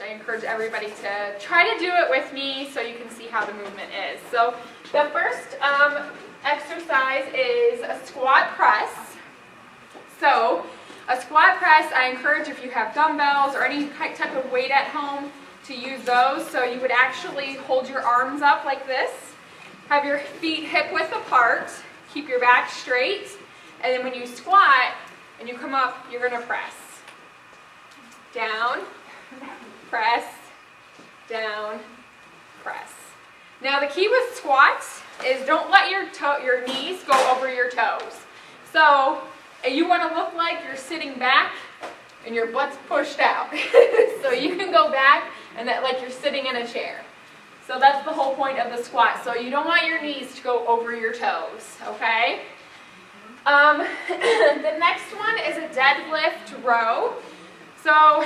I encourage everybody to try to do it with me so you can see how the movement is. So the first exercise is a squat press. So a squat press, I encourage if you have dumbbells or any type of weight at home to use those. So you would actually hold your arms up like this, have your feet hip width apart, keep your back straight, and then when you squat and you come up, you're going to press. Down, press, down, press. Now the key with squats is don't let your knees go over your toes. So you want to look like you're sitting back and your butt's pushed out. So you can go back and that like you're sitting in a chair. So that's the whole point of the squat. So you don't want your knees to go over your toes, okay? The next one is a deadlift row. So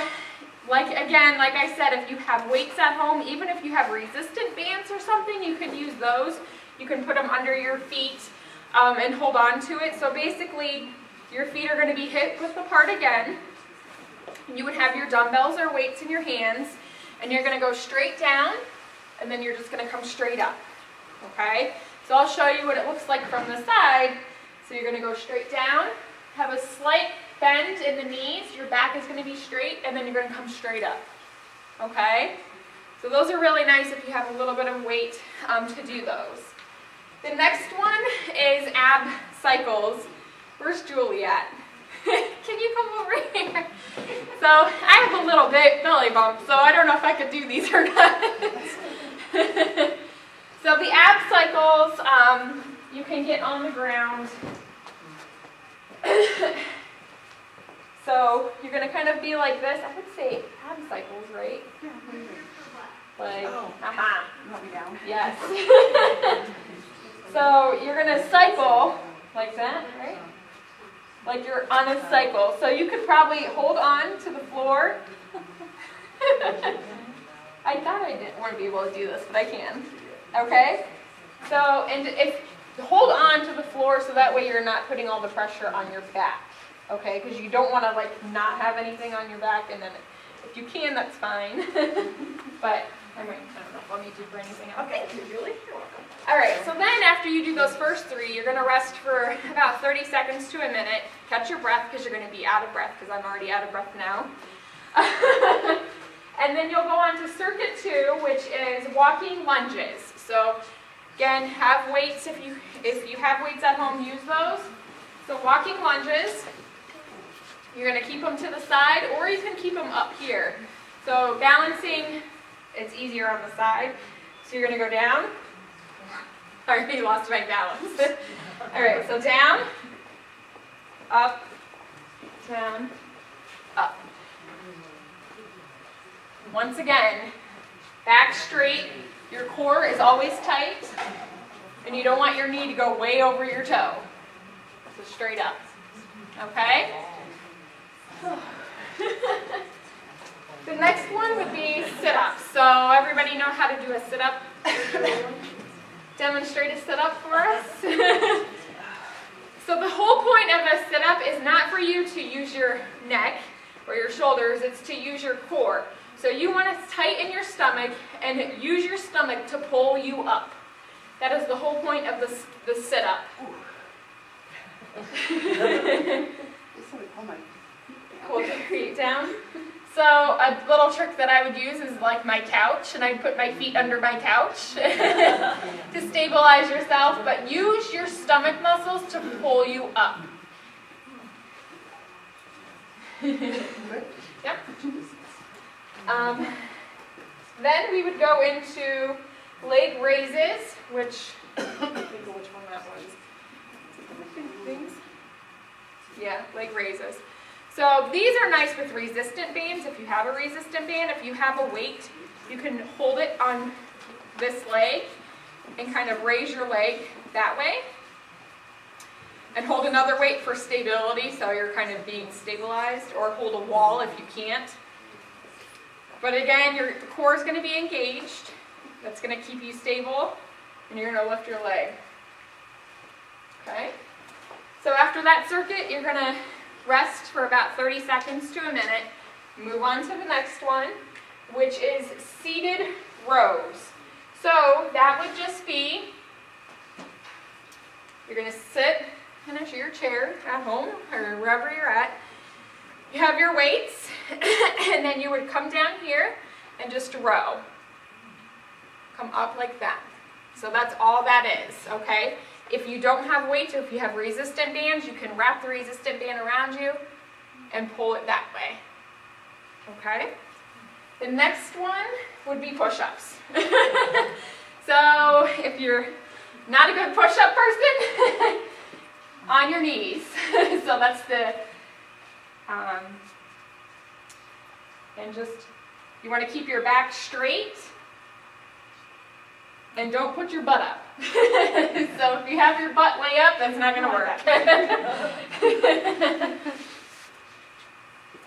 like I said, if you have weights at home, even if you have resistant bands or something, you can use those. You can put them under your feet and hold on to it. So basically, your feet are going to be hip width apart again. You would have your dumbbells or weights in your hands, and you're going to go straight down, and then you're just going to come straight up, okay? So I'll show you what it looks like from the side. So you're going to go straight down, have a slight bend in the knees, your back is going to be straight, and then you're going to come straight up, okay? So those are really nice if you have a little bit of weight to do those. The next one is ab cycles. Where's Julie at? Can you come over here? So I have a little bit belly bump, so I don't know if I could do these or not. So the ab cycles, you can get on the ground. So you're going to kind of be like this. I would say ab cycles, right? Like, aha. You want me down? Yes. So you're going to cycle like that, right? Like you're on a cycle. So you could probably hold on to the floor. I thought I didn't want to be able to do this, but I can. Okay? So, and if hold on to the floor so that way you're not putting all the pressure on your back. Okay? Because you don't want to like not have anything on your back, and then if you can, that's fine. But I don't know if I'll need you for anything else. Okay, Julie. You're welcome. All right, so then after you do those first three, you're going to rest for about 30 seconds to a minute. Catch your breath because you're going to be out of breath because I'm already out of breath now. And then you'll go on to circuit 2, which is walking lunges. So again, have weights. If you have weights at home, use those. So walking lunges, you're going to keep them to the side, or you can keep them up here. So balancing, it's easier on the side. So you're going to go down. I already lost my balance. All right, so down, up, down, up. Once again, back straight. Your core is always tight, and you don't want your knee to go way over your toe. So straight up, okay? The next one would be sit-ups. So everybody know how to do a sit-up? Demonstrate a sit-up for us. So the whole point of a sit-up is not for you to use your neck or your shoulders, it's to use your core. So you want to tighten your stomach and use your stomach to pull you up. That is the whole point of the sit-up. Pull your feet down. So a little trick that I would use is like my couch, and I'd put my feet under my couch to stabilize yourself, but use your stomach muscles to pull you up. Yep. Then we would go into leg raises, which, I don't know which one that was. Yeah, leg raises. So these are nice with resistant bands. If you have a resistant band, if you have a weight, you can hold it on this leg and kind of raise your leg that way. And hold another weight for stability, so you're kind of being stabilized, or hold a wall if you can't. But again, your core is going to be engaged. That's going to keep you stable, and you're going to lift your leg. Okay? So after that circuit, you're going to rest for about 30 seconds to a minute. Move on to the next one. which is seated rows. So that would just be, you're going to sit in your chair at home or wherever you're at. You have your weights, and then you would come down here and just row. Come up like that. So that's all that is, okay? If you don't have weights or if you have resistant bands, you can wrap the resistant band around you and pull it that way, okay? The next one would be push-ups. So if you're not a good push-up person, on your knees. So that's the, and just, you want to keep your back straight and don't put your butt up. So if you have your butt way up, that's not going to work.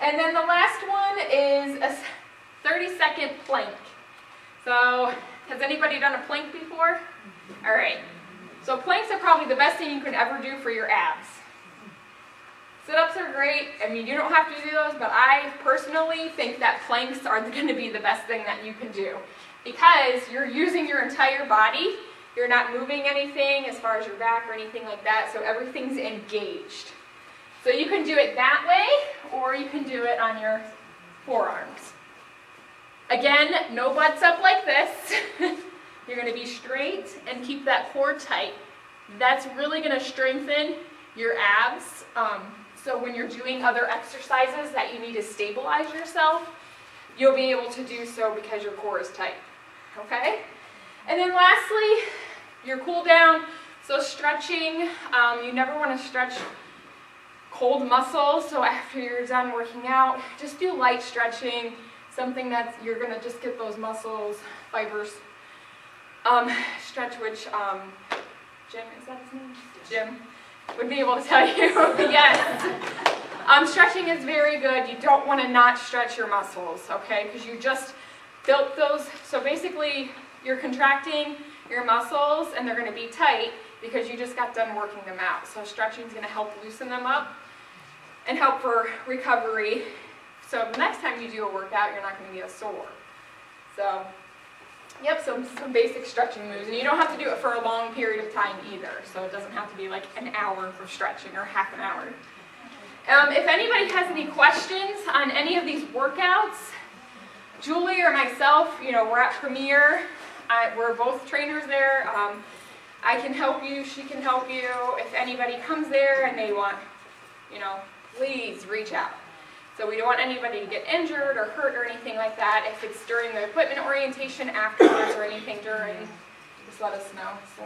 And then the last one is a 30-second plank. So has anybody done a plank before? All right. So planks are probably the best thing you can ever do for your abs. Sit-ups are great. I mean, you don't have to do those, but I personally think that planks are going to be the best thing that you can do because you're using your entire body. You're not moving anything as far as your back or anything like that, so everything's engaged. So you can do it that way, or you can do it on your forearms. Again, no butts up like this. You're going to be straight and keep that core tight. That's really going to strengthen your abs. So when you're doing other exercises that you need to stabilize yourself, you'll be able to do so because your core is tight. Okay? And then lastly, your cool down. So stretching, you never want to stretch cold muscles. So after you're done working out, just do light stretching, something that you're going to just get those muscles, fibers, stretch, which Jim, is that his name? Jim would be able to tell you. Yes. Stretching is very good. You don't want to not stretch your muscles, okay? Because you just built those. So basically, you're contracting your muscles, and they're going to be tight because you just got done working them out. So stretching is going to help loosen them up and help for recovery. So the next time you do a workout, you're not going to be as sore. So, yep, some basic stretching moves. And you don't have to do it for a long period of time either. So it doesn't have to be like an hour for stretching or half an hour. If anybody has any questions on any of these workouts, Julie or myself, we're at Premier. We're both trainers there. I can help you. She can help you. If anybody comes there and they want, please reach out. So we don't want anybody to get injured or hurt or anything like that. If it's during the equipment orientation afterwards or anything during, just let us know. So.